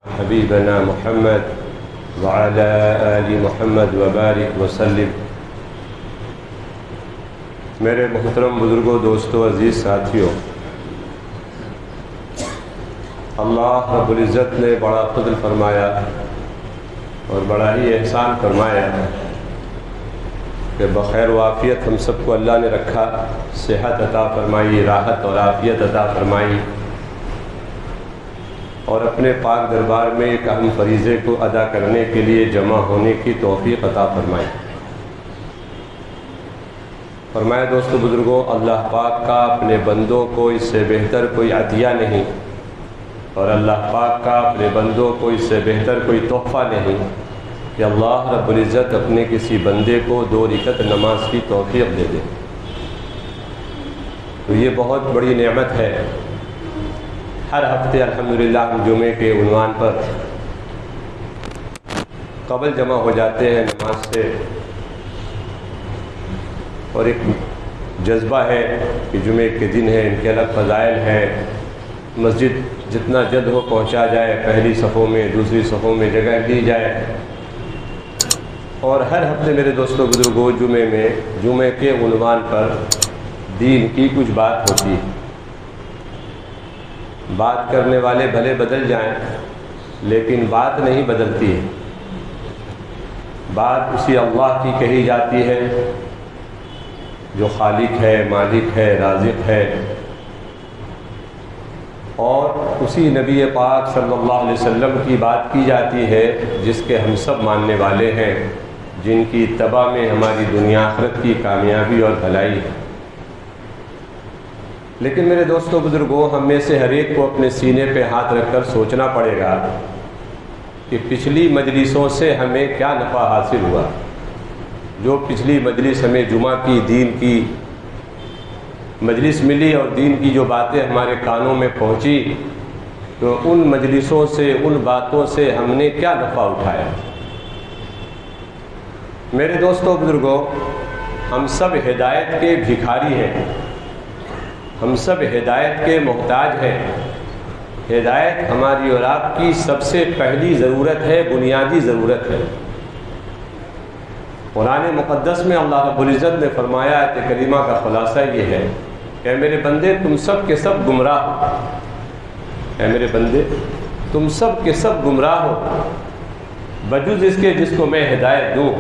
حبیبنا محمد وعلى آل محمد وبارک وسلم۔ میرے محترم بزرگوں، دوستوں، عزیز ساتھیوں، اللہ رب العزت نے بڑا فضل فرمایا اور بڑا ہی احسان فرمایا کہ بخیر و عافیت ہم سب کو اللہ نے رکھا، صحت عطا فرمائی، راحت اور عافیت عطا فرمائی، اور اپنے پاک دربار میں ایک اہم فریضے کو ادا کرنے کے لیے جمع ہونے کی توفیق عطا فرمائی۔ فرمایا دوستو بزرگوں، اللہ پاک کا اپنے بندوں کو اس سے بہتر کوئی عطیہ نہیں، اور اللہ پاک کا اپنے بندوں کو اس سے بہتر کوئی تحفہ نہیں کہ اللہ رب العزت اپنے کسی بندے کو 2 رکعت نماز کی توفیق دے دے۔ تو یہ بہت بڑی نعمت ہے۔ ہر ہفتے الحمدللہ ہم جمعے کے عنوان پر قبل جمع ہو جاتے ہیں نماز سے، اور ایک جذبہ ہے کہ جمعے کے دن ہے، ان کے الگ فضائل ہیں، مسجد جتنا جلد ہو پہنچا جائے، پہلی صفوں میں، دوسری صفوں میں جگہ دی جائے۔ اور ہر ہفتے میرے دوستوں بزرگوں، جمعے کے عنوان پر دین کی کچھ بات ہوتی ہے۔ بات کرنے والے بھلے بدل جائیں، لیکن بات نہیں بدلتی ہے۔ بات اسی اللہ کی کہی جاتی ہے جو خالق ہے، مالک ہے، رازق ہے، اور اسی نبی پاک صلی اللہ علیہ وسلم کی بات کی جاتی ہے جس کے ہم سب ماننے والے ہیں، جن کی اتباع میں ہماری دنیا آخرت کی کامیابی اور بھلائی ہے۔ لیکن میرے دوستوں بزرگوں، ہم میں سے ہر ایک کو اپنے سینے پہ ہاتھ رکھ کر سوچنا پڑے گا کہ پچھلی مجلسوں سے ہمیں کیا نفع حاصل ہوا۔ جو پچھلی مجلس ہمیں جمعہ کی دین کی مجلس ملی اور دین کی جو باتیں ہمارے کانوں میں پہنچی، تو ان مجلسوں سے، ان باتوں سے ہم نے کیا نفع اٹھایا۔ میرے دوستوں بزرگوں، ہم سب ہدایت کے بھکاری ہیں، ہم سب ہدایت کے محتاج ہیں۔ ہدایت ہماری اور آپ کی سب سے پہلی ضرورت ہے، بنیادی ضرورت ہے۔ قرآن مقدس میں اللہ رب العزت نے فرمایا، آیت کریمہ کا خلاصہ یہ ہے کہ اے میرے بندے تم سب کے سب گمراہ ہو، اے میرے بندے تم سب کے سب گمراہ ہو بجز اس کے جس کو میں ہدایت دوں،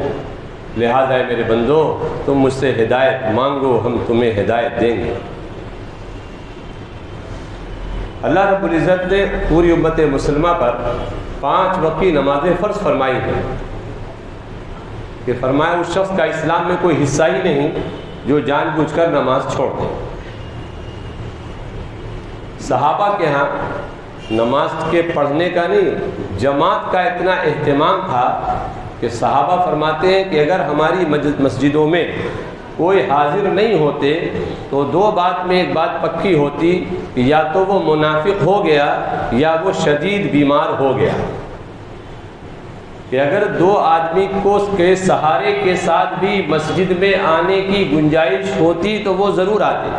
لہذا اے میرے بندو تم مجھ سے ہدایت مانگو، ہم تمہیں ہدایت دیں گے۔ اللہ رب العزت نے پوری امت مسلمہ پر 5 وقت کی نمازیں فرض فرمائی ہیں کہ فرمایا اس شخص کا اسلام میں کوئی حصہ ہی نہیں جو جان بوجھ کر نماز چھوڑ دے۔ صحابہ کے ہاں نماز کے پڑھنے کا نہیں، جماعت کا اتنا اہتمام تھا کہ صحابہ فرماتے ہیں کہ اگر ہماری مسجدوں میں کوئی حاضر نہیں ہوتے تو 2 بات میں ایک بات پکی ہوتی کہ یا تو وہ منافق ہو گیا یا وہ شدید بیمار ہو گیا، کہ اگر 2 آدمی کو کے سہارے کے ساتھ بھی مسجد میں آنے کی گنجائش ہوتی تو وہ ضرور آتے۔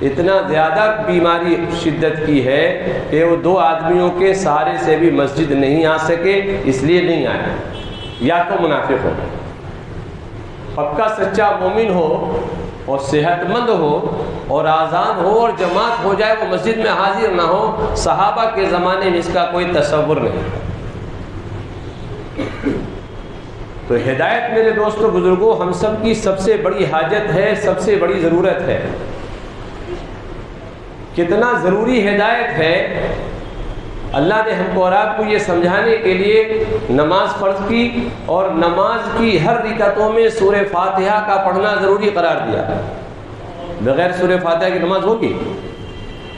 اتنا زیادہ بیماری شدت کی ہے کہ وہ 2 آدمیوں کے سہارے سے بھی مسجد نہیں آ سکے، اس لیے نہیں آئے، یا تو منافق ہو، پکا سچا مومن ہو اور صحت مند ہو اور آذان ہو اور جماعت ہو جائے، وہ مسجد میں حاضر نہ ہو۔ صحابہ کے زمانے میں اس کا کوئی تصور نہیں۔ تو ہدایت میرے دوستوں بزرگوں ہم سب کی سب سے بڑی حاجت ہے، سب سے بڑی ضرورت ہے۔ کتنا ضروری ہدایت ہے، اللہ نے ہم کو اور آپ کو یہ سمجھانے کے لیے نماز فرض کی، اور نماز کی ہر رکعتوں میں سورہ فاتحہ کا پڑھنا ضروری قرار دیا۔ بغیر سورہ فاتحہ کی نماز ہوگی؟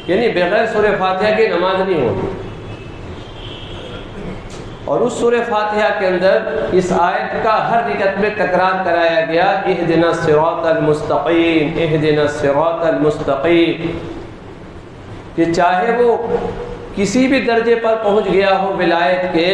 یعنی بغیر سورہ فاتحہ کی نماز نہیں ہوگی۔ اور اس سورہ فاتحہ کے اندر اس آیت کا ہر رکعت میں تکرار کرایا گیا، اہدنا الصراط المستقیم، اہدنا الصراط المستقیم، کہ چاہے وہ کسی بھی درجے پر پہنچ گیا ہو ولایت کے،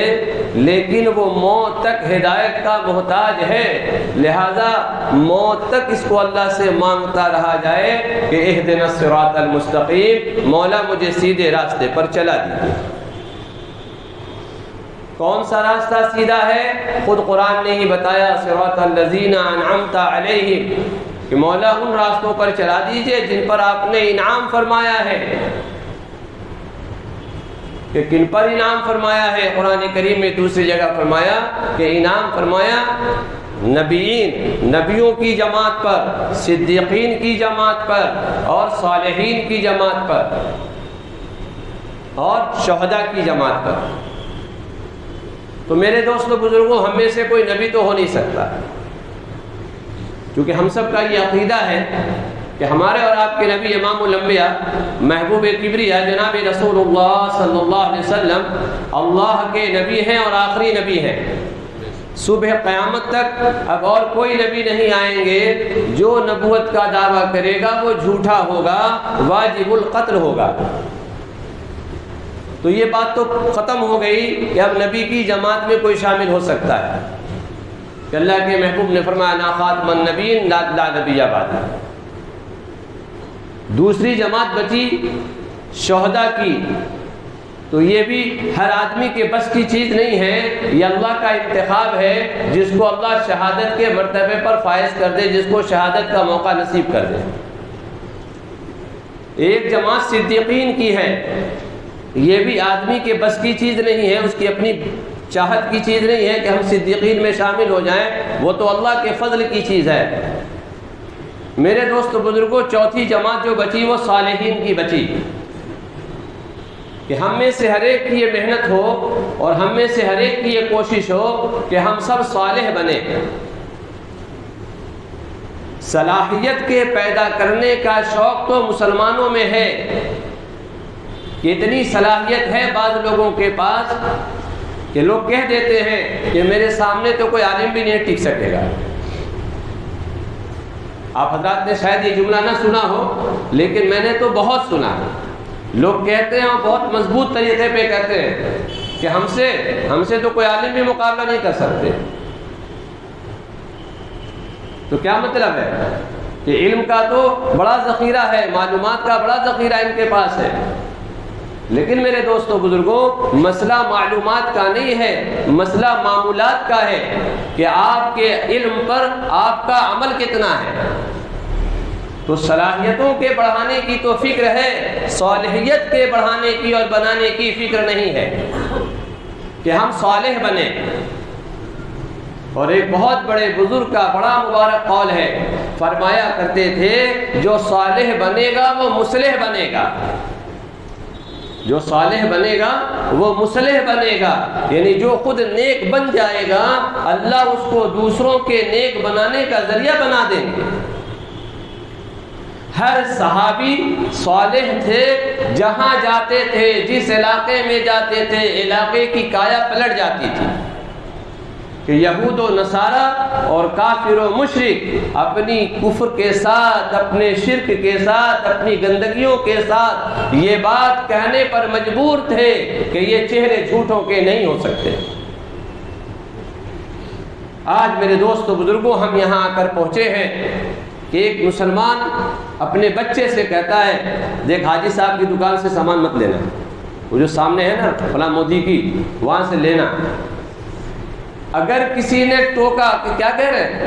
لیکن وہ موت تک ہدایت کا محتاج ہے، لہذا موت تک اس کو اللہ سے مانگتا رہا جائے کہ اہدنا الصراط المستقیم، مولا مجھے سیدھے راستے پر چلا دیجیے۔ کون سا راستہ سیدھا ہے؟ خود قرآن نے ہی بتایا، صراط الذین انعمت علیہم، کہ مولا ان راستوں پر چلا دیجئے جن پر آپ نے انعام فرمایا ہے۔ کہ کن پر انعام فرمایا ہے؟ قرآن کریم میں دوسری جگہ فرمایا کہ انعام فرمایا نبیین، نبیوں کی جماعت پر، صدیقین کی جماعت پر، اور صالحین کی جماعت پر، اور شہداء کی جماعت پر۔ تو میرے دوستو بزرگوں، ہم میں سے کوئی نبی تو ہو نہیں سکتا، کیونکہ ہم سب کا یہ عقیدہ ہے کہ ہمارے اور آپ کے نبی امام الانبیاء، محبوب کبریا جناب رسول اللہ صلی اللہ علیہ وسلم اللہ کے نبی ہیں اور آخری نبی ہیں۔ صبح قیامت تک اب اور کوئی نبی نہیں آئیں گے جو نبوت کا دعویٰ کرے گا وہ جھوٹا ہوگا، واجب القتل ہوگا۔ تو یہ بات تو ختم ہو گئی کہ اب نبی کی جماعت میں کوئی شامل ہو سکتا ہے، کہ اللہ کے محبوب نے فرمایا نا خاتم النبیین لا نبی بعد۔ دوسری جماعت بچی شہداء کی، تو یہ بھی ہر آدمی کے بس کی چیز نہیں ہے، یہ اللہ کا انتخاب ہے، جس کو اللہ شہادت کے مرتبے پر فائز کر دے، جس کو شہادت کا موقع نصیب کر دے۔ ایک جماعت صدیقین کی ہے، یہ بھی آدمی کے بس کی چیز نہیں ہے، اس کی اپنی چاہت کی چیز نہیں ہے کہ ہم صدیقین میں شامل ہو جائیں، وہ تو اللہ کے فضل کی چیز ہے۔ میرے دوست بزرگوں، چوتھی جماعت جو بچی وہ صالحین کی بچی، کہ ہم میں سے ہر ایک کی یہ محنت ہو اور ہم میں سے ہر ایک کی یہ کوشش ہو کہ ہم سب صالح بنیں۔ صلاحیت کے پیدا کرنے کا شوق تو مسلمانوں میں ہے، کہ اتنی صلاحیت ہے بعض لوگوں کے پاس کہ لوگ کہہ دیتے ہیں کہ میرے سامنے تو کوئی عالم بھی نہیں ٹک سکے گا۔ آپ حضرات نے شاید یہ جملہ نہ سنا ہو، لیکن میں نے تو بہت سنا۔ لوگ کہتے ہیں اور بہت مضبوط طریقے پہ کہتے ہیں کہ ہم سے تو کوئی عالم بھی مقابلہ نہیں کر سکتے۔ تو کیا مطلب ہے کہ علم کا تو بڑا ذخیرہ ہے، معلومات کا بڑا ذخیرہ ان کے پاس ہے، لیکن میرے دوستو بزرگوں، مسئلہ معلومات کا نہیں ہے، مسئلہ معمولات کا ہے، کہ آپ کے علم پر آپ کا عمل کتنا ہے۔ تو صلاحیتوں کے بڑھانے کی تو فکر ہے، صالحیت کے بڑھانے کی اور بنانے کی فکر نہیں ہے، کہ ہم صالح بنیں۔ اور ایک بہت بڑے بزرگ کا بڑا مبارک قول ہے، فرمایا کرتے تھے جو صالح بنے گا وہ مصلح بنے گا، جو صالح بنے گا وہ مصلح بنے گا، یعنی جو خود نیک بن جائے گا اللہ اس کو دوسروں کے نیک بنانے کا ذریعہ بنا دیں گے۔ ہر صحابی صالح تھے، جہاں جاتے تھے، جس علاقے میں جاتے تھے، علاقے کی کایا پلٹ جاتی تھی، کہ یہود و نصارہ اور کافر و مشرک اپنی کفر کے ساتھ، اپنے شرک کے ساتھ، اپنی گندگیوں کے ساتھ یہ بات کہنے پر مجبور تھے کہ یہ چہرے جھوٹوں کے نہیں ہو سکتے۔ آج میرے دوست و بزرگوں، ہم یہاں آ کر پہنچے ہیں کہ ایک مسلمان اپنے بچے سے کہتا ہے دیکھ حاجی صاحب کی دکان سے سامان مت لینا، وہ جو سامنے ہے نا فلاں مودی کی، وہاں سے لینا۔ اگر کسی نے ٹوکا کہ کیا کہہ رہے ہیں،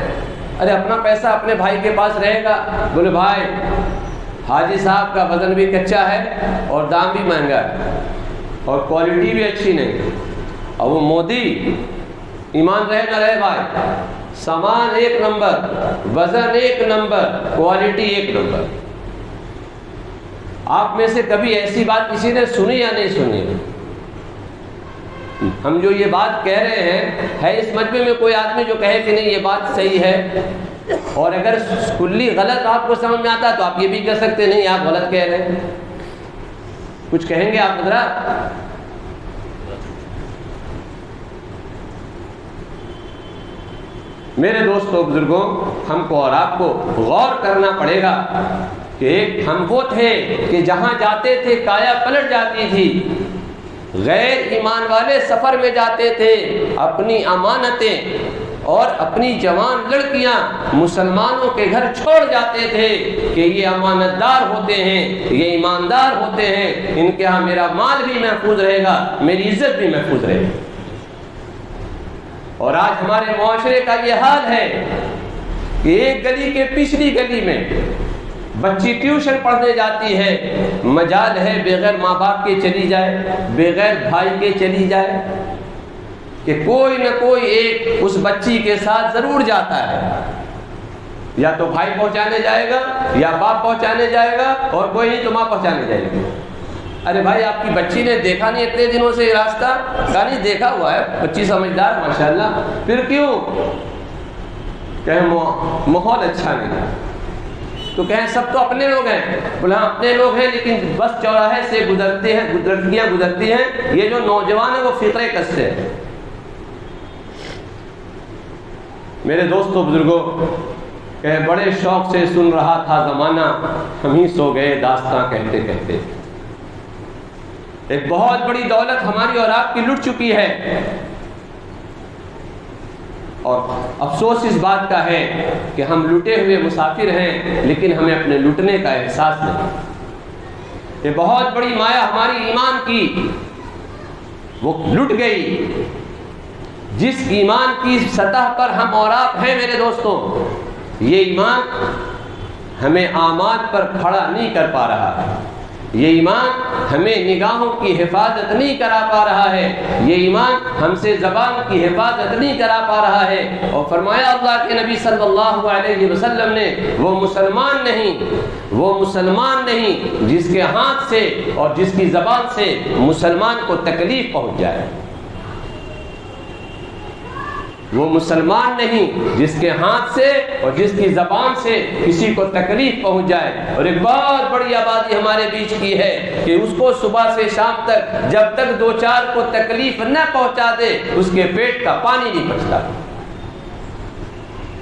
ارے اپنا پیسہ اپنے بھائی کے پاس رہے گا، بولے بھائی حاجی صاحب کا وزن بھی کچا ہے اور دام بھی مہنگا ہے اور کوالٹی بھی اچھی نہیں، اور وہ مودی، ایمان رہے نہ رہے بھائی، سامان ایک نمبر، وزن ایک نمبر، کوالٹی ایک نمبر۔ آپ میں سے کبھی ایسی بات کسی نے سنی یا نہیں سنی؟ ہم جو یہ بات کہہ رہے ہیں، ہے اس مجمع میں کوئی آدمی جو کہے کہ نہیں یہ بات صحیح ہے؟ اور اگر کلی غلط آپ کو سمجھ میں آتا تو آپ یہ بھی کہہ سکتے نہیں آپ غلط کہہ رہے ہیں۔ کچھ کہیں گے آپ حضرات؟ میرے دوستوں بزرگوں، ہم کو اور آپ کو غور کرنا پڑے گا کہ ایک ہم وہ تھے کہ جہاں جاتے تھے کایا پلٹ جاتی تھی، غیر ایمان والے سفر میں جاتے تھے، اپنی امانتیں اور اپنی جوان لڑکیاں مسلمانوں کے گھر چھوڑ جاتے تھے کہ یہ امانت دار ہوتے ہیں، یہ ایماندار ہوتے ہیں، ان کے ہاں میرا مال بھی محفوظ رہے گا، میری عزت بھی محفوظ رہے گی۔ اور آج ہمارے معاشرے کا یہ حال ہے کہ ایک گلی کے پچھلی گلی میں بچی ٹیوشن پڑھنے جاتی ہے، مجال ہے بغیر ماں باپ کے چلی جائے، بغیر بھائی کے چلی جائے، کہ کوئی نہ کوئی ایک اس بچی کے ساتھ ضرور جاتا ہے، یا تو بھائی پہنچانے جائے گا یا باپ پہنچانے جائے گا، اور کوئی نہیں تو ماں پہنچانے جائے گی۔ ارے بھائی آپ کی بچی نے دیکھا نہیں اتنے دنوں سے یہ راستہ؟ کہا نہیں دیکھا ہوا ہے، بچی سمجھدار ماشاءاللہ۔ پھر کیوں؟ کہیں ماحول اچھا نہیں۔ تو کہیں سب تو اپنے لوگ ہیں، بولے ہاں اپنے لوگ ہیں، لیکن بس چوراہے سے گزرتے ہیں، لڑکیاں گزرتی ہیں، یہ جو نوجوان ہیں وہ فطرے کستے ہیں۔ میرے دوستوں بزرگوں، کہ بڑے شوق سے سن رہا تھا زمانہ، ہم ہی سو گئے داستاں کہتے کہتے۔ ایک بہت بڑی دولت ہماری اور آپ کی لٹ چکی ہے، اور افسوس اس بات کا ہے کہ ہم لٹے ہوئے مسافر ہیں، لیکن ہمیں اپنے لٹنے کا احساس نہیں۔ یہ بہت بڑی مایا ہماری ایمان کی وہ لٹ گئی، جس ایمان کی سطح پر ہم اور آپ ہیں میرے دوستوں، یہ ایمان ہمیں اعمال پر کھڑا نہیں کر پا رہا ہے، یہ ایمان ہمیں نگاہوں کی حفاظت نہیں کرا پا رہا ہے، یہ ایمان ہم سے زبان کی حفاظت نہیں کرا پا رہا ہے۔ اور فرمایا اللہ کے نبی صلی اللہ علیہ وسلم نے، وہ مسلمان نہیں جس کے ہاتھ سے اور جس کی زبان سے مسلمان کو تکلیف پہنچ جائے، وہ مسلمان نہیں جس کے ہاتھ سے اور جس کی زبان سے کسی کو تکلیف پہنچ جائے۔ اور ایک بہت بڑی آبادی ہمارے بیچ کی ہے کہ اس کو صبح سے شام تک جب تک دو چار کو تکلیف نہ پہنچا دے اس کے پیٹ کا پانی نہیں پچتا،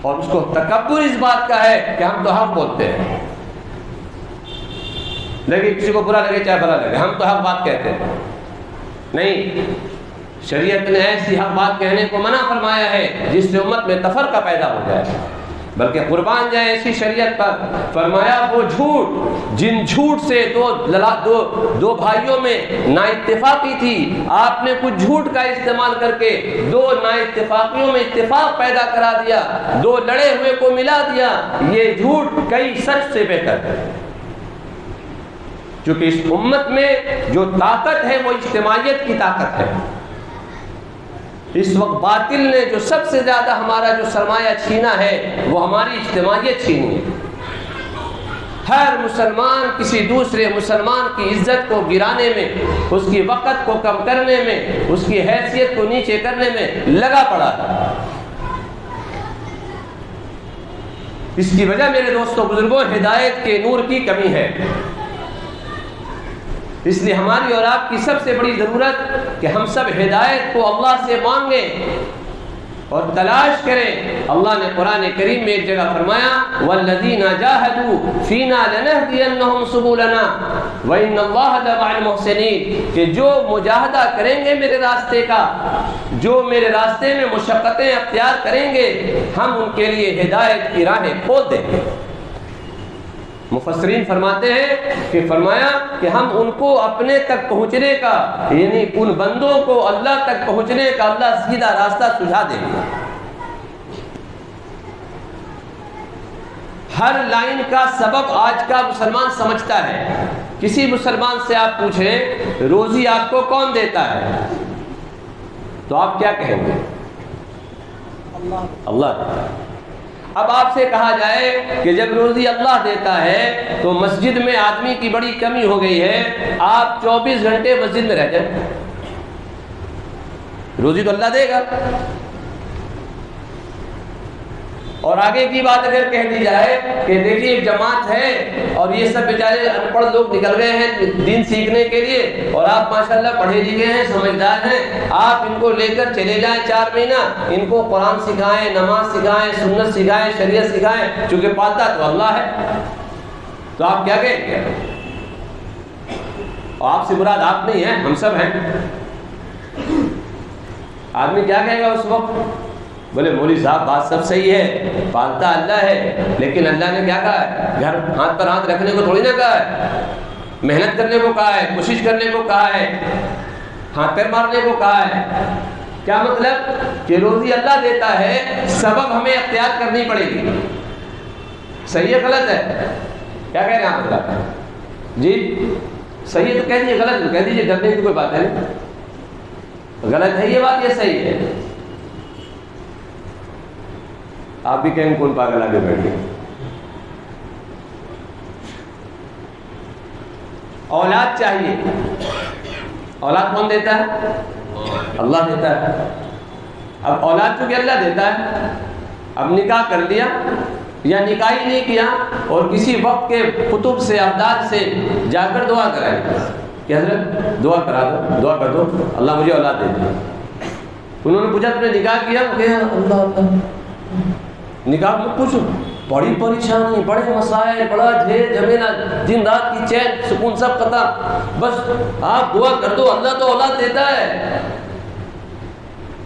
اور اس کو تکبر اس بات کا ہے کہ ہم تو حق بولتے ہیں، لیکن کسی کو برا لگے چاہے بھلا لگے ہم تو حق بات کہتے ہیں۔ نہیں، شریعت نے ایسی حق بات کہنے کو منع فرمایا ہے جس سے امت میں تفرقہ پیدا ہو جائے، بلکہ قربان جائے ایسی شریعت پر۔ فرمایا وہ جھوٹ جن جھوٹ سے دو بھائیوں میں نا اتفاقی تھی، آپ نے کچھ جھوٹ کا استعمال کر کے دو نا اتفاقیوں میں اتفاق پیدا کرا دیا، دو لڑے ہوئے کو ملا دیا، یہ جھوٹ کئی سچ سے بہتر ہے، کیونکہ اس امت میں جو طاقت ہے وہ اجتماعیت کی طاقت ہے۔ اس وقت باطل نے جو سب سے زیادہ ہمارا جو سرمایہ چھینا ہے وہ ہماری اجتماعیت چھینی ہے۔ ہر مسلمان کسی دوسرے مسلمان کی عزت کو گرانے میں، اس کی وقت کو کم کرنے میں، اس کی حیثیت کو نیچے کرنے میں لگا پڑا ہے۔ اس کی وجہ میرے دوستوں بزرگوں ہدایت کے نور کی کمی ہے۔ اس لیے ہماری اور آپ کی سب سے بڑی ضرورت کہ ہم سب ہدایت کو اللہ سے مانگیں اور تلاش کریں۔ اللہ نے قرآن کریم میں ایک جگہ فرمایا والذین جاہدوا فینا لنہدینہم سبلنا وان اللہ لمع المحسنین، کہ جو مجاہدہ کریں گے میرے راستے کا، جو میرے راستے میں مشقتیں اختیار کریں گے، ہم ان کے لیے ہدایت کی راہیں کھول دیں گے۔ مفسرین فرماتے ہیں کہ فرمایا کہ ہم ان کو اپنے تک پہنچنے کا، یعنی ان بندوں کو اللہ تک پہنچنے کا اللہ سیدھا راستہ سجھا دیں گے۔ ہر لائن کا سبب آج کا مسلمان سمجھتا ہے۔ کسی مسلمان سے آپ پوچھیں روزی آپ کو کون دیتا ہے تو آپ کیا کہیں گے؟ اللہ دیتا ہے۔ اب آپ سے کہا جائے کہ جب روزی اللہ دیتا ہے تو مسجد میں آدمی کی بڑی کمی ہو گئی ہے، آپ 24 گھنٹے مسجد میں رہ جائیں، روزی تو اللہ دے گا۔ اور آگے کی بات اگر کہہ دی جائے کہ دیکھیے ایک جماعت ہے اور یہ سب بیچارے ان پڑھ لوگ نکل گئے ہیں دین سیکھنے کے لیے، اور آپ ماشاءاللہ پڑھے لکھے ہیں، سمجھدار ہیں، آپ ان کو لے کر چلے جائیں 4 مہینہ، ان کو قرآن سکھائیں، نماز سکھائیں، سنت سکھائیں، شریعت سکھائیں، چونکہ پالتا تو اللہ ہے، تو آپ کیا کہیں گے؟ آپ سے مراد آپ نہیں ہیں، ہم سب ہیں۔ آدمی کیا کہے گا اس وقت؟ بولے مولوی صاحب بات سب صحیح ہے، پالتا اللہ ہے، لیکن اللہ نے کیا کہا ہے؟ گھر ہاتھ پر ہاتھ رکھنے کو تھوڑی نہ کہا ہے، محنت کرنے کو کہا ہے، کوشش کرنے کو کہا ہے، ہاتھ پیر مارنے کو کہا ہے۔ کیا مطلب؟ کہ روزی اللہ دیتا ہے، سبب ہمیں اختیار کرنی پڑے گی۔ صحیح ہے غلط ہے؟ کیا کہہ رہے ہیں آپ حضرات؟ جی صحیح ہے تو کہہ دیجیے، غلط ہے کہہ دیجیے، ڈرنے کی کوئی بات ہے نہیں۔ غلط ہے یہ بات، یہ صحیح ہے؟ آپ بھی کہیں کون پاگل آگے بیٹھ گئے۔ اولاد چاہیے، اولاد کون دیتا ہے؟ اللہ دیتا ہے۔ اب اولاد چونکہ اللہ دیتا ہے، اب نکاح کر لیا یا نکاح ہی نہیں کیا اور کسی وقت کے کتب سے ابدال سے جا کر دعا کرائے کہ حضرت دعا کرا دو، دعا کر دو اللہ مجھے اولاد دے دے۔ انہوں نے پوچھا تم نے نکاح کیا؟ کہ اللہ اللہ۔ نکاح میں پوچھو، بڑی پریشانی، بڑے مسائل، بڑا جھیل جھمیلا، دن رات کی چین سکون سب ختم، بس آپ دعا کر دو اللہ تو اولاد دیتا ہے۔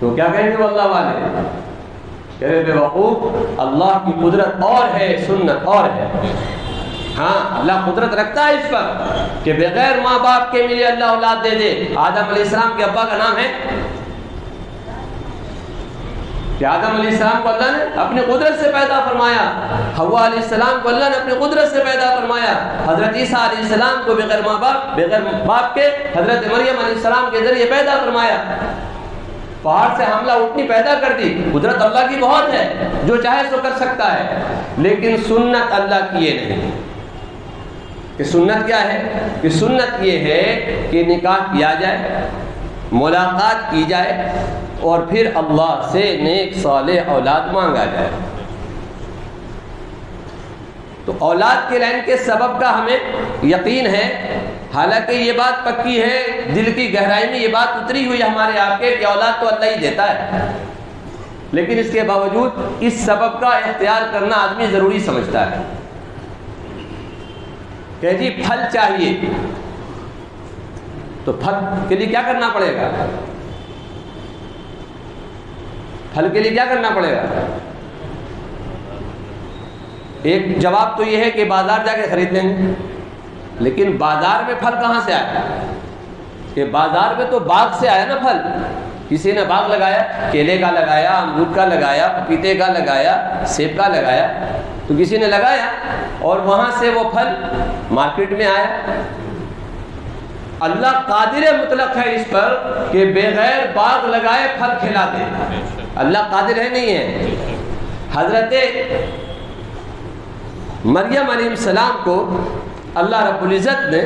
تو کیا کہیں گے وہ اللہ والے؟ کہہ رہے بے وقوف، اللہ کی قدرت اور ہے، سنت اور ہے۔ ہاں اللہ قدرت رکھتا ہے اس پر کہ بغیر ماں باپ کے ملے اللہ اولاد دے دے۔ آدم علیہ السلام کے ابا کا نام ہے کہ آدم علیہ السلام کو اللہ نے اپنی قدرت سے پیدا فرمایا، حوا علیہ السلام کو اللہ نے اپنی قدرت سے پیدا فرمایا، حضرت عیسیٰ علیہ السلام کو بغیر باپ کے حضرت مریم علیہ السلام کے ذریعے پیدا فرمایا۔ پہاڑ سے حملہ اٹھنی پیدا کر دی، قدرت اللہ کی بہت ہے، جو چاہے سو کر سکتا ہے، لیکن سنت اللہ کی یہ نہیں کہ سنت کیا ہے؟ کہ سنت یہ ہے کہ نکاح کیا جائے، ملاقات کی جائے اور پھر اللہ سے نیک صالح اولاد مانگا جائے۔ تو اولاد کے لائن کے سبب کا ہمیں یقین ہے، حالانکہ یہ بات پکی ہے، دل کی گہرائی میں یہ بات اتری ہوئی ہمارے آپ کے کہ اولاد تو اللہ ہی دیتا ہے، لیکن اس کے باوجود اس سبب کا اختیار کرنا آدمی ضروری سمجھتا ہے کہ جی پھل چاہیے تو پھل کے لیے کیا کرنا پڑے گا؟ پھل کے لیے کیا کرنا پڑے گا؟ ایک جواب تو یہ ہے کہ بازار جا کے خرید لیں گے، لیکن بازار میں پھل کہاں سے آیا؟ کہ بازار میں تو باغ سے آیا نا پھل، کسی نے باغ لگایا، کیلے کا لگایا، امرود کا لگایا، پپیتے کا لگایا، سیب کا لگایا، تو کسی نے لگایا اور وہاں سے وہ پھل مارکیٹ میں آیا۔ اللہ قادر مطلق ہے اس پر کہ بغیر باغ لگائے پھل کھلا دے، اللہ قادر ہے نہیں ہے؟ حضرت مریم علیہ السلام کو اللہ رب العزت نے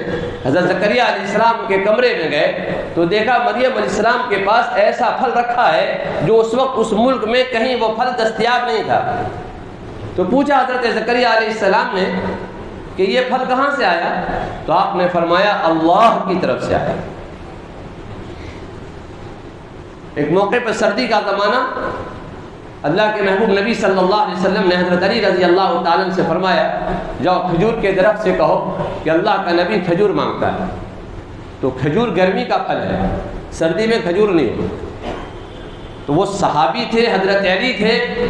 حضرت زکریا علیہ السلام کے کمرے میں گئے تو دیکھا مریم علیہ السلام کے پاس ایسا پھل رکھا ہے جو اس وقت اس ملک میں کہیں وہ پھل دستیاب نہیں تھا۔ تو پوچھا حضرت زکریا علیہ السلام نے کہ یہ پھل کہاں سے آیا؟ تو آپ نے فرمایا اللہ کی طرف سے آیا۔ ایک موقع پر سردی کا زمانہ، اللہ کے محبوب نبی صلی اللہ علیہ وسلم نے حضرت علی رضی اللہ تعالیٰ عنہ سے فرمایا جاؤ کھجور کے درخت سے کہو کہ اللہ کا نبی کھجور مانگتا ہے۔ تو کھجور گرمی کا پھل ہے، سردی میں کھجور نہیں ہو۔ تو وہ صحابی تھے، حضرت علی تھے،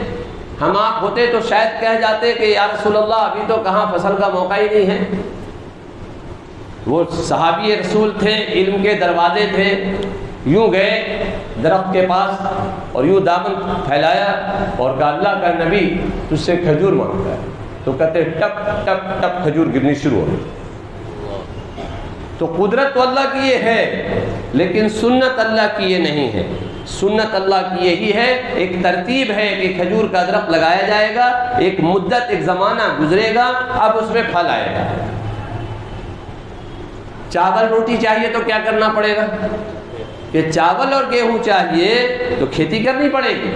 ہم آپ ہوتے تو شاید کہہ جاتے کہ یا رسول اللہ ابھی تو کہاں فصل کا موقع ہی نہیں ہے۔ وہ صحابی رسول تھے، علم کے دروازے تھے، یوں گئے درخت کے پاس اور یوں دامن پھیلایا اور کہا اللہ کا نبی تجھ سے کھجور مانگتا ہے۔ تو کہتے ٹپ ٹپ ٹپ کھجور گرنی شروع ہو گئی۔ تو قدرت تو اللہ کی یہ ہے، لیکن سنت اللہ کی یہ نہیں ہے۔ سنت اللہ کی یہی ہے، ایک ترتیب ہے کہ کھجور کا درخت لگایا جائے گا، ایک مدت ایک زمانہ گزرے گا، اب اس میں پھل آئے گا۔ چاول روٹی چاہیے تو کیا کرنا پڑے گا؟ کہ چاول اور گیہوں چاہیے تو کھیتی کرنی پڑے گی۔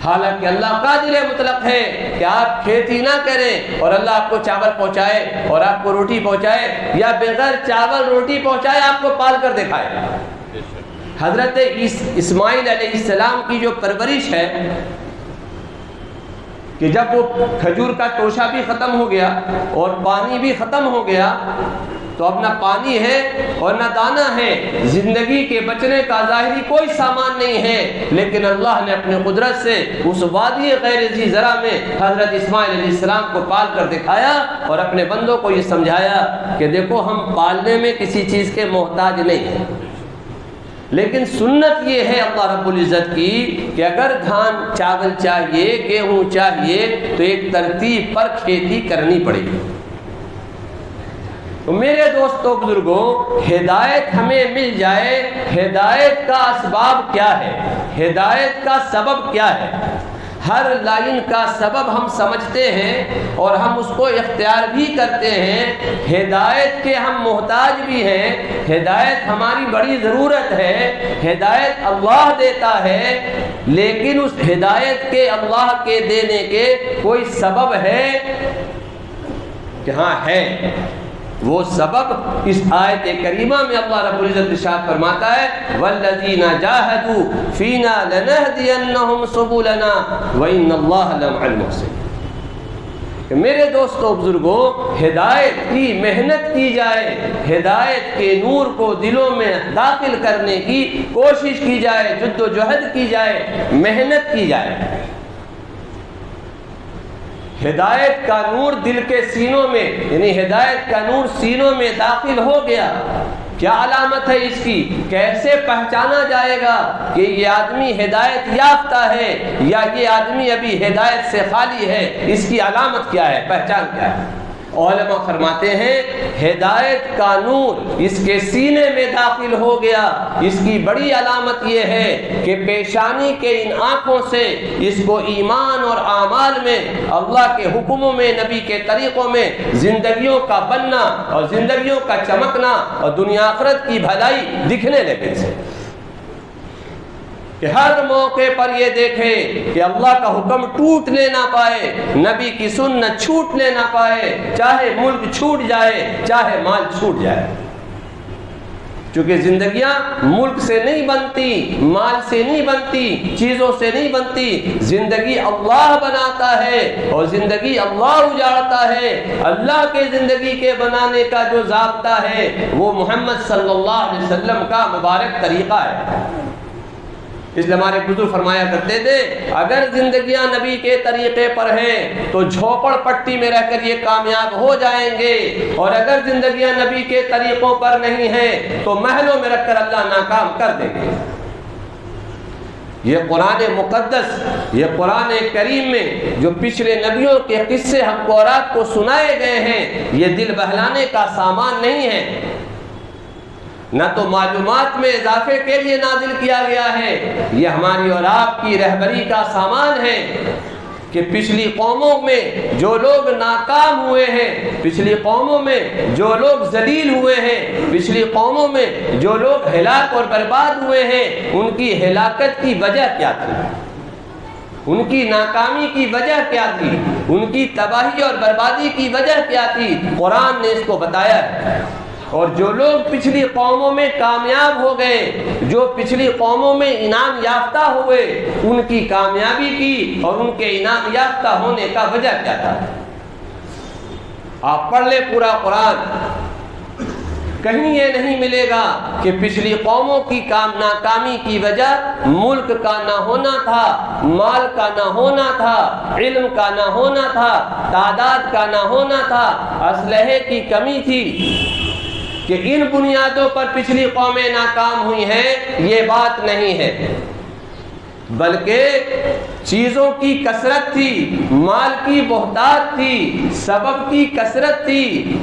حالانکہ اللہ قادر مطلق ہے کہ آپ کھیتی نہ کریں اور اللہ آپ کو چاول پہنچائے اور آپ کو روٹی پہنچائے، یا بغیر چاول روٹی پہنچائے آپ کو پال کر دکھائے۔ حضرت اسماعیل علیہ السلام کی جو پرورش ہے کہ جب وہ کھجور کا توشہ بھی ختم ہو گیا اور پانی بھی ختم ہو گیا، تو اب نہ پانی ہے اور نہ دانہ ہے، زندگی کے بچنے کا ظاہری کوئی سامان نہیں ہے، لیکن اللہ نے اپنے قدرت سے اس وادی غیر ذی زرع میں حضرت اسماعیل علیہ السلام کو پال کر دکھایا اور اپنے بندوں کو یہ سمجھایا کہ دیکھو ہم پالنے میں کسی چیز کے محتاج نہیں ہیں، لیکن سنت یہ ہے اللہ رب العزت کی کہ اگر دھان چاول چاہیے، گیہوں چاہیے تو ایک ترتیب پر کھیتی کرنی پڑے گی۔ تو میرے دوستوں بزرگوں، ہدایت ہمیں مل جائے، ہدایت کا اسباب کیا ہے، ہدایت کا سبب کیا ہے؟ ہر لائن کا سبب ہم سمجھتے ہیں اور ہم اس کو اختیار بھی کرتے ہیں۔ ہدایت کے ہم محتاج بھی ہیں، ہدایت ہماری بڑی ضرورت ہے، ہدایت اللہ دیتا ہے، لیکن اس ہدایت کے اللہ کے دینے کے کوئی سبب ہے کہ ہاں ہے۔ وہ سبب اس آیت کریمہ میں اللہ رب العزت ارشاد فرماتا ہے والذین جاہدوا فینا لنہدینہم سبلنا وان اللہ لمع المحسنین۔ میرے دوستوں بزرگوں، ہدایت کی محنت کی جائے، ہدایت کے نور کو دلوں میں داخل کرنے کی کوشش کی جائے، جد و جہد کی جائے، محنت کی جائے۔ ہدایت کا نور دل کے سینوں میں، یعنی ہدایت کا نور سینوں میں داخل ہو گیا، کیا علامت ہے اس کی؟ کیسے پہچانا جائے گا کہ یہ آدمی ہدایت یافتہ ہے یا یہ آدمی ابھی ہدایت سے خالی ہے؟ اس کی علامت کیا ہے، پہچان کیا ہے؟ علماء فرماتے ہیں ہدایت کا نور اس کے سینے میں داخل ہو گیا، اس کی بڑی علامت یہ ہے کہ پیشانی کے ان آنکھوں سے اس کو ایمان اور اعمال میں، اللہ کے حکموں میں، نبی کے طریقوں میں زندگیوں کا بننا اور زندگیوں کا چمکنا اور دنیا آخرت کی بھلائی دکھنے لگے سے، کہ ہر موقع پر یہ دیکھے کہ اللہ کا حکم ٹوٹنے نہ پائے، نبی کی سنت چھوٹنے نہ پائے، چاہے ملک چھوٹ جائے، چاہے مال چھوٹ جائے۔ چونکہ زندگیاں ملک سے نہیں بنتی، مال سے نہیں بنتی، چیزوں سے نہیں بنتی، زندگی اللہ بناتا ہے اور زندگی اللہ اجاڑتا ہے۔ اللہ کے زندگی کے بنانے کا جو ضابطہ ہے وہ محمد صلی اللہ علیہ وسلم کا مبارک طریقہ ہے۔ اس لیے ہمارے بزرگ فرمایا کرتے تھے اگر زندگیاں نبی کے طریقے پر ہیں تو جھوپڑ پٹی میں رہ کر یہ کامیاب ہو جائیں گے، اور اگر زندگیاں نبی کے طریقوں پر نہیں ہیں تو محلوں میں رکھ کر اللہ ناکام کر دیں گے۔ یہ قرآن مقدس، یہ قرآن کریم میں جو پچھلے نبیوں کے قصے ہم کو اور آپ کو سنائے گئے ہیں، یہ دل بہلانے کا سامان نہیں ہے، نہ تو معلومات میں اضافے کے لیے نازل کیا گیا ہے، یہ ہماری اور آپ کی رہبری کا سامان ہے کہ پچھلی قوموں میں جو لوگ ناکام ہوئے ہیں، پچھلی قوموں میں جو لوگ ذلیل ہوئے ہیں، پچھلی قوموں میں جو لوگ ہلاک اور برباد ہوئے ہیں، ان کی ہلاکت کی وجہ کیا تھی، ان کی ناکامی کی وجہ کیا تھی، ان کی تباہی اور بربادی کی وجہ کیا تھی، قرآن نے اس کو بتایا ہے۔ اور جو لوگ پچھلی قوموں میں کامیاب ہو گئے، جو پچھلی قوموں میں انعام یافتہ ہوئے، ان کی کامیابی کی اور ان کے انعام یافتہ ہونے کا وجہ کیا تھا؟ آپ پڑھ لیں پورا قرآن، کہیں یہ نہیں ملے گا کہ پچھلی قوموں کی ناکامی کی وجہ ملک کا نہ ہونا تھا، مال کا نہ ہونا تھا، علم کا نہ ہونا تھا، تعداد کا نہ ہونا تھا، اسلحے کی کمی تھی، کہ ان بنیادوں پر پچھلی قومیں ناکام ہوئی ہیں، یہ بات نہیں ہے، بلکہ چیزوں کی کثرت تھی، مال کی بہتات تھی، سبب کی کثرت تھی۔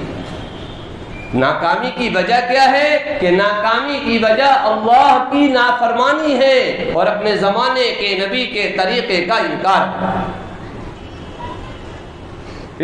ناکامی کی وجہ کیا ہے؟ کہ ناکامی کی وجہ اللہ کی نافرمانی ہے اور اپنے زمانے کے نبی کے طریقے کا انکار ہے۔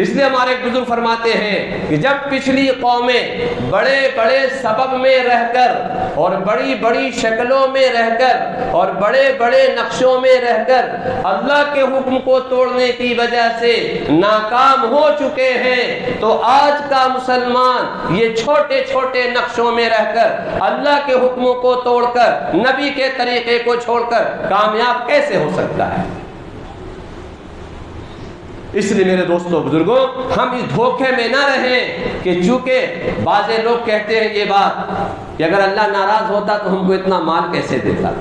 اس لیے ہمارے بزرگ فرماتے ہیں کہ جب پچھلی قومیں بڑے بڑے سبب میں رہ کر اور بڑی بڑی شکلوں میں رہ کر اور بڑے بڑے نقشوں میں رہ کر اللہ کے حکم کو توڑنے کی وجہ سے ناکام ہو چکے ہیں، تو آج کا مسلمان یہ چھوٹے چھوٹے نقشوں میں رہ کر اللہ کے حکموں کو توڑ کر نبی کے طریقے کو چھوڑ کر کامیاب کیسے ہو سکتا ہے؟ اس لیے میرے دوستوں بزرگوں، ہم اس دھوکے میں نہ رہیں کہ چونکہ بعض لوگ کہتے ہیں یہ بات کہ اگر اللہ ناراض ہوتا تو ہم کو اتنا مال کیسے دیتا۔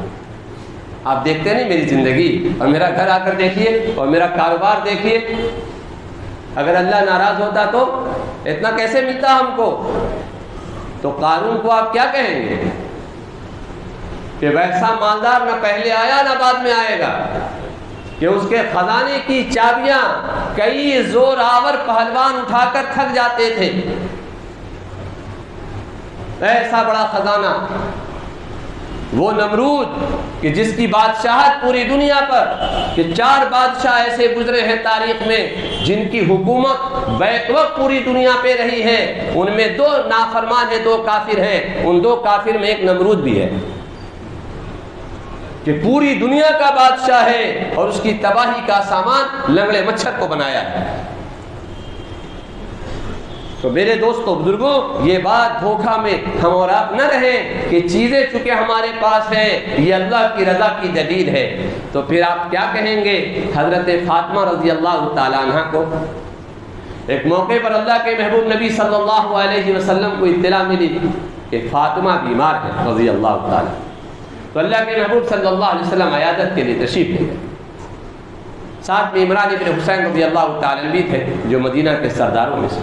آپ دیکھتے نہیں میری زندگی اور میرا گھر آ کر دیکھیے اور میرا کاروبار دیکھیے، اگر اللہ ناراض ہوتا تو اتنا کیسے ملتا ہم کو؟ تو قارون کو آپ کیا کہیں گے؟ کہ ویسا مالدار نہ پہلے آیا نہ بعد میں آئے گا، کہ اس کے خزانے کی چابیاں کئی زور آور پہلوان اٹھا کر تھک جاتے تھے، ایسا بڑا خزانہ۔ وہ نمرود کہ جس کی بادشاہت پوری دنیا پر، کہ 4 بادشاہ ایسے گزرے ہیں تاریخ میں جن کی حکومت بیک وقت پوری دنیا پہ رہی ہے، ان میں 2 نافرمان ہیں، 2 کافر ہیں، ان 2 کافر میں ایک نمرود بھی ہے کہ پوری دنیا کا بادشاہ ہے اور اس کی تباہی کا سامان لنگڑے مچھر کو بنایا ہے۔ تو میرے دوستو بزرگوں، یہ بات دھوکہ میں ہم اور آپ نہ رہیں کہ چیزیں چونکہ ہمارے پاس ہیں یہ اللہ کی رضا کی دلیل ہے۔ تو پھر آپ کیا کہیں گے حضرت فاطمہ رضی اللہ تعالیٰ عنہ کو؟ ایک موقع پر اللہ کے محبوب نبی صلی اللہ علیہ وسلم کو اطلاع ملی کہ فاطمہ بیمار ہے رضی اللہ تعالیٰ، تو اللہ کے محبوب صلی اللہ علیہ وسلم عیادت کے لیے تشریف لے گئے۔ ساتھ میں عمران ابن حسین رضی اللہ تعالیٰ بھی تھے جو مدینہ کے سرداروں میں سے۔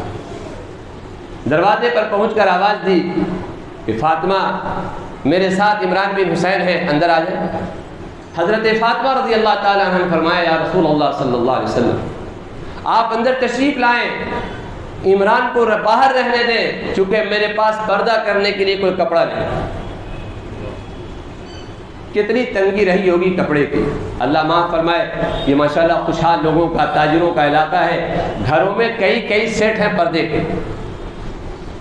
دروازے پر پہنچ کر آواز دی کہ فاطمہ میرے ساتھ عمران بن حسین ہے، اندر آ جائیں۔ حضرت فاطمہ رضی اللہ تعالیٰ عنہ نے فرمایا یا رسول اللہ صلی اللہ علیہ وسلم آپ اندر تشریف لائیں، عمران کو باہر رہنے دیں چونکہ میرے پاس پردہ کرنے کے لیے کوئی کپڑا نہیں۔ کتنی تنگی رہی ہوگی کپڑے کی، اللہ معاف فرمائے۔ یہ ماشاءاللہ خوشحال لوگوں کا، تاجروں کا علاقہ ہے، گھروں میں کئی سیٹ ہیں پردے کے۔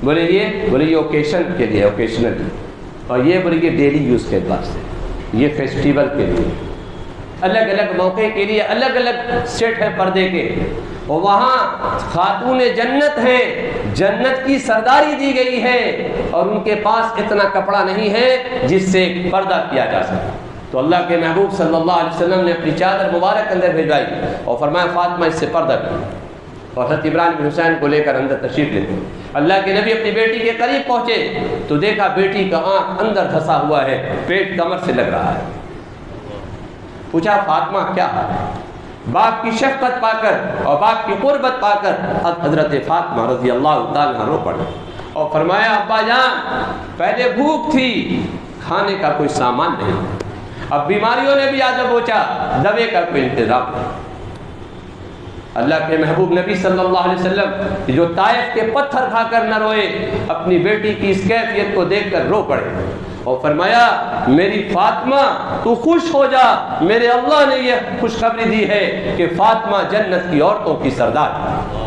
بولے یہ اوکیشن کے لیے، اوکیشنل، اور یہ بولے یہ ڈیلی یوز کے اعتبار سے، یہ فیسٹیول کے لیے، الگ الگ موقع کے لیے الگ الگ سیٹ ہے پردے کے۔ اور وہاں خاتون جنت ہیں، جنت کی سرداری دی گئی ہے اور ان کے پاس اتنا کپڑا نہیں ہے جس سے پردہ کیا جا سکے۔ تو اللہ کے محبوب صلی اللہ علیہ وسلم نے اپنی چادر مبارک اندر بھیجوائی اور فرمایا فاطمہ اس سے پردہ کر، اور حضرت عمران بن حسین کو لے کر اندر تشریف لیتے۔ اللہ کے نبی اپنی بیٹی کے قریب پہنچے تو دیکھا بیٹی کا آنکھ اندر دھسا ہوا ہے، پیٹ کمر سے لگ رہا ہے۔ پوچھا فاطمہ کیا حال ہے؟ باپ کی شفقت پا کر اور باپ کی قربت پا کر حضرت فاطمہ رضی اللہ تعالیٰ رو پڑے اور فرمایا ابا جان پہلے بھوک تھی، کھانے کا کوئی سامان نہیں، اب بیماریوں نے بھی آدھا بوچا، دوے کا کوئی انتظام نہیں۔ اللہ کے محبوب نبی صلی اللہ علیہ وسلم جو طائف کے پتھر کھا کر نہ روئے، اپنی بیٹی کی اس کیفیت کو دیکھ کر رو پڑے اور فرمایا میری فاطمہ تو خوش ہو جا، میرے اللہ نے یہ خوشخبری دی ہے کہ فاطمہ جنت کی عورتوں کی سردار ہے۔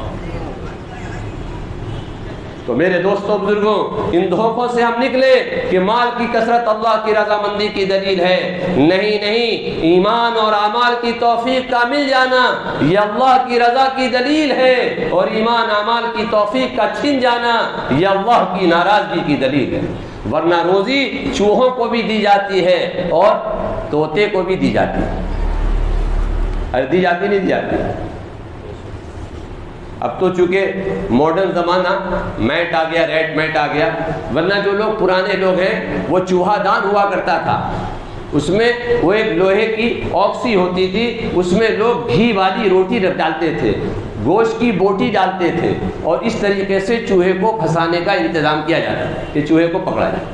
تو میرے دوستوں بزرگوں، ان دھوکوں سے ہم نکلے کہ مال کی کثرت اللہ کی رضامندی کی دلیل ہے، نہیں، ایمان اور اعمال کی توفیق کا مل جانا یہ اللہ کی رضا کی دلیل ہے، اور ایمان اعمال کی توفیق کا چھن جانا یہ اللہ کی ناراضگی کی دلیل ہے۔ ورنہ روزی چوہوں کو بھی دی جاتی ہے اور طوطے کو بھی دی جاتی ہے، دی جاتی نہیں دی جاتی۔ اب تو چونکہ ماڈرن زمانہ میٹ آ گیا، ریڈ میٹ آ گیا، ورنہ جو لوگ پرانے لوگ ہیں وہ چوہا دان ہوا کرتا تھا، اس میں وہ ایک لوہے کی آکسی ہوتی تھی، اس میں لوگ گھی والی روٹی ڈالتے تھے، گوشت کی بوٹی ڈالتے تھے، اور اس طریقے سے چوہے کو پھنسانے کا انتظام کیا جاتا ہے کہ چوہے کو پکڑا جائے۔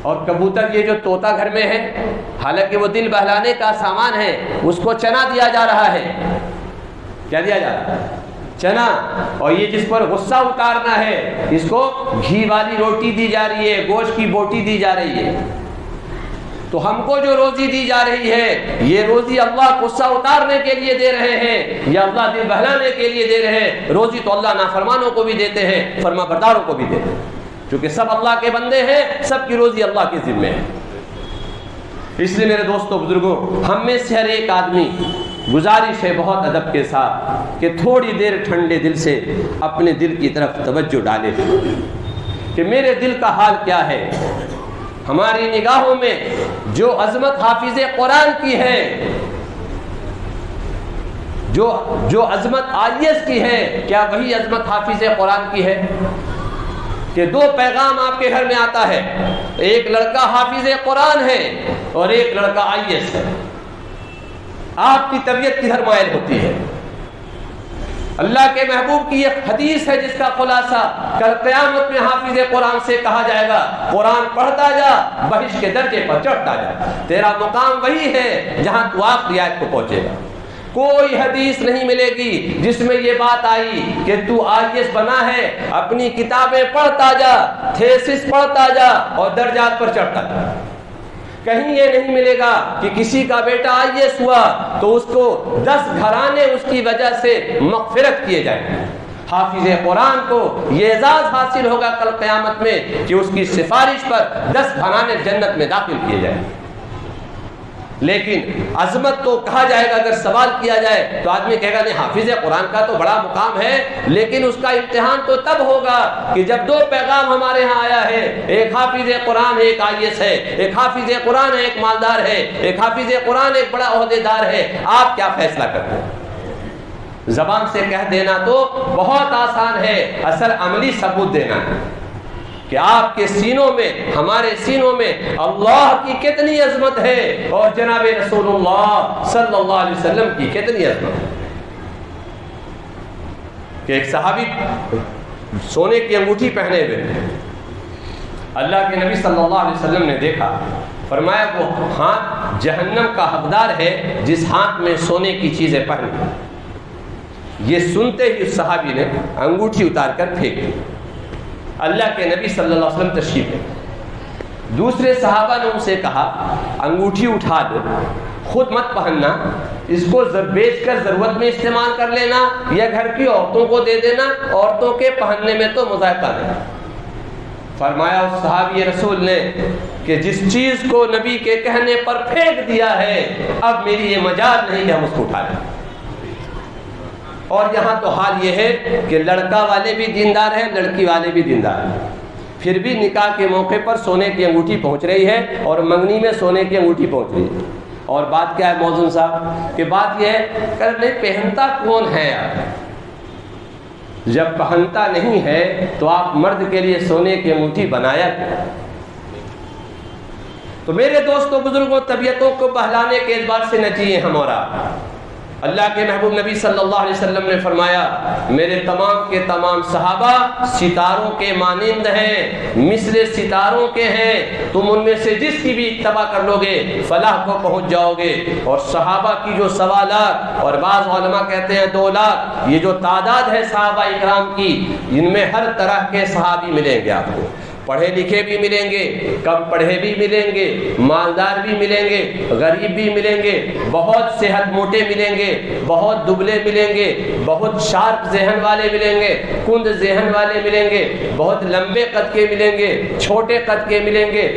اور کبوتر یہ جو طوطا گھر میں ہے، حالانکہ وہ دل بہلانے کا سامان ہے، اس کو چنا دیا جا رہا ہے۔ کیا دیا جا رہا ہے؟ چنا، اور یہ جس پر غصہ اتارنا ہے اس کو گھی والی روٹی دی جا رہی ہے، گوشت کی بوٹی دی جا رہی ہے۔ تو ہم کو جو روزی دی جا رہی ہے یہ روزی اللہ غصہ اتارنے کے لیے دے رہے ہیں یا اللہ دل بہلانے کے لیے دے رہے ہیں؟ روزی تو اللہ نافرمانوں کو بھی دیتے ہیں، فرما برداروں کو بھی دیتے ہیں، کیونکہ سب اللہ کے بندے ہیں، سب کی روزی اللہ کے ذمہ ہے۔ اس لیے میرے دوستوں بزرگوں، ہم میں سے ہر ایک آدمی گزارش ہے بہت ادب کے ساتھ کہ تھوڑی دیر ٹھنڈے دل سے اپنے دل کی طرف توجہ ڈالے کہ میرے دل کا حال کیا ہے۔ ہماری نگاہوں میں جو عظمت حافظ قرآن کی ہے، جو عظمت آئیس کی ہے، کیا وہی عظمت حافظ قرآن کی ہے؟ کہ 2 پیغام آپ کے گھر میں آتا ہے، ایک لڑکا حافظ قرآن ہے اور ایک لڑکا آئیس ہے، آپ کی طبیعت کدھر مائل ہوتی ہے؟ اللہ کے محبوب کی ایک حدیث ہے جس کا خلاصہ کل قیامت میں حافظ قرآن سے کہا جائے گا قرآن پڑھتا جا بہشت کے درجے پر چڑھتا جا، تیرا مقام وہی ہے جہاں تو آخری آیت کو پہنچے گا۔ کوئی حدیث نہیں ملے گی جس میں یہ بات آئی کہ تو IAS بنا ہے، اپنی کتابیں پڑھتا جا، تھیسس پڑھتا جا اور درجات پر چڑھتا جا۔ کہیں یہ نہیں ملے گا کہ کسی کا بیٹا IAS ہوا تو اس کو 10 گھرانے اس کی وجہ سے مغفرت کیے جائیں۔ حافظ قرآن کو یہ اعزاز حاصل ہوگا کل قیامت میں کہ اس کی سفارش پر 10 گھرانے جنت میں داخل کیے جائیں۔ لیکن عظمت تو کہا جائے گا، اگر سوال کیا جائے تو آدمی کہے گا نہیں حافظ قرآن کا تو بڑا مقام ہے، لیکن اس کا امتحان تو تب ہوگا کہ جب 2 پیغام ہمارے ہاں آیا ہے، ایک حافظ قرآن ہے، ایک IAS ہے، ایک حافظ قرآن ہے، ایک مالدار ہے، ایک حافظ قرآن ایک بڑا عہدیدار ہے، آپ کیا فیصلہ کرتے ہیں؟ زبان سے کہہ دینا تو بہت آسان ہے، اصل عملی ثبوت دینا ہے کہ آپ کے سینوں میں، ہمارے سینوں میں اللہ کی کتنی عظمت ہے اور جناب رسول اللہ صلی اللہ علیہ وسلم کی کتنی عظمت ہے۔ کہ ایک صحابی سونے کی انگوٹھی پہنے ہوئے، اللہ کے نبی صلی اللہ علیہ وسلم نے دیکھا، فرمایا وہ ہاتھ جہنم کا حقدار ہے جس ہاتھ میں سونے کی چیزیں پہنی۔ یہ سنتے ہی اس صحابی نے انگوٹھی اتار کر پھینک دی۔ اللہ کے نبی صلی اللہ علیہ وسلم تشریف لے، دوسرے صحابہ نے ان سے کہا انگوٹھی اٹھا دو، خود مت پہننا، اس کو بیچ کر ضرورت میں استعمال کر لینا یا گھر کی عورتوں کو دے دینا، عورتوں کے پہننے میں تو مذائقہ نہیں۔ فرمایا اس صحابی رسول نے کہ جس چیز کو نبی کے کہنے پر پھینک دیا ہے اب میری یہ مجال نہیں کہ ہم اس کو اٹھا لیں۔ اور یہاں تو حال یہ ہے کہ لڑکا والے بھی دیندار ہیں، لڑکی والے بھی دیندار ہیں، پھر بھی نکاح کے موقع پر سونے کی انگوٹھی پہنچ رہی ہے اور منگنی میں سونے کی انگوٹھی پہنچ رہی ہے۔ اور بات کیا ہے موزن صاحب کہ بات یہ ہے کہ نہیں پہنتا کون ہے یار؟ جب پہنتا نہیں ہے تو آپ مرد کے لیے سونے کی انگوٹھی بنایا کیا؟ تو میرے دوستوں بزرگوں، طبیعتوں کو بہلانے کے اعتبار سے نہ جیے ہم اور آپ۔ اللہ کے محبوب نبی صلی اللہ علیہ وسلم نے فرمایا میرے تمام کے تمام صحابہ ستاروں کے مانند ہیں، مثل ستاروں کے ہیں، تم ان میں سے جس کی بھی اتباع کر لو گے فلاح کو پہنچ جاؤ گے۔ اور صحابہ کی جو 1.25 لاکھ اور بعض علماء کہتے ہیں 2 لاکھ، یہ جو تعداد ہے صحابہ اکرام کی، ان میں ہر طرح کے صحابی ملیں گے آپ کو، پڑھے لکھے بھی ملیں گے، کم پڑھے بھی ملیں گے، مالدار بھی ملیں گے، غریب بھی ملیں گے، بہت صحت موٹے ملیں گے، بہت دبلے ملیں گے، بہت شارپ ذہن والے ملیں گے، کند ذہن والے ملیں گے، بہت لمبے قد کے ملیں گے، چھوٹے قد کے ملیں گے،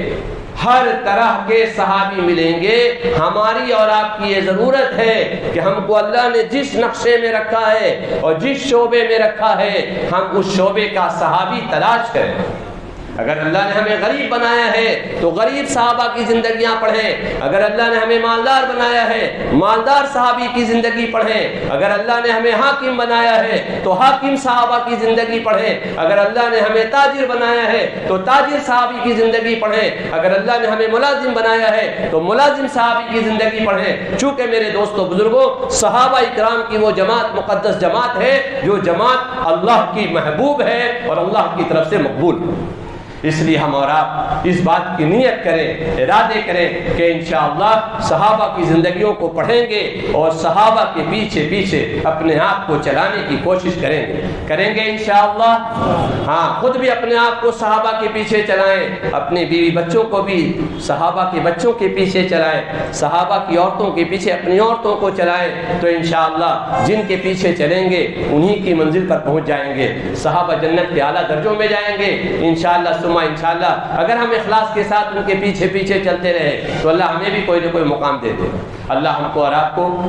ہر طرح کے صحابی ملیں گے۔ ہماری اور آپ کی یہ ضرورت ہے کہ ہم کو اللہ نے جس نقشے میں رکھا ہے اور جس شعبے میں رکھا ہے ہم اس شعبے کا صحابی تلاش کریں۔ اگر اللہ نے ہمیں غریب بنایا ہے تو غریب صحابہ کی زندگیاں پڑھیں، اگر اللہ نے ہمیں مالدار بنایا ہے مالدار صحابی کی زندگی پڑھیں، اگر اللہ نے ہمیں حاکم بنایا ہے تو حاکم صحابہ کی زندگی پڑھیں، اگر اللہ نے ہمیں تاجر بنایا ہے تو تاجر صحابی کی زندگی پڑھیں، اگر اللہ نے ہمیں ملازم بنایا ہے تو ملازم صحابی کی زندگی پڑھیں۔ چونکہ میرے دوستو بزرگوں، صحابہ اکرام کی وہ جماعت مقدس جماعت ہے جو جماعت اللہ کی محبوب ہے اور اللہ کی طرف سے مقبول ہے۔ اس لیے ہم اور آپ اس بات کی نیت کریں، ارادے کریں کہ انشاءاللہ صحابہ کی زندگیوں کو پڑھیں گے اور صحابہ کے پیچھے پیچھے اپنے آپ کو چلانے کی کوشش کریں گے انشاءاللہ۔ ہاں، خود بھی اپنے آپ کو صحابہ کے پیچھے چلائیں، اپنے بیوی بچوں کو بھی صحابہ کے بچوں کے پیچھے چلائیں، صحابہ کی عورتوں کے پیچھے اپنی عورتوں کو چلائیں، تو انشاءاللہ جن کے پیچھے چلیں گے انہی کی منزل پر پہنچ جائیں گے، صحابہ جنت کے اعلیٰ درجوں میں جائیں گے انشاءاللہ انشاءاللہ۔ اگر ہم اخلاص کے ساتھ ان کے پیچھے پیچھے چلتے رہے تو اللہ ہمیں بھی کوئی نہ کوئی مقام دے دے۔ اللہ ہم کو اور آپ کو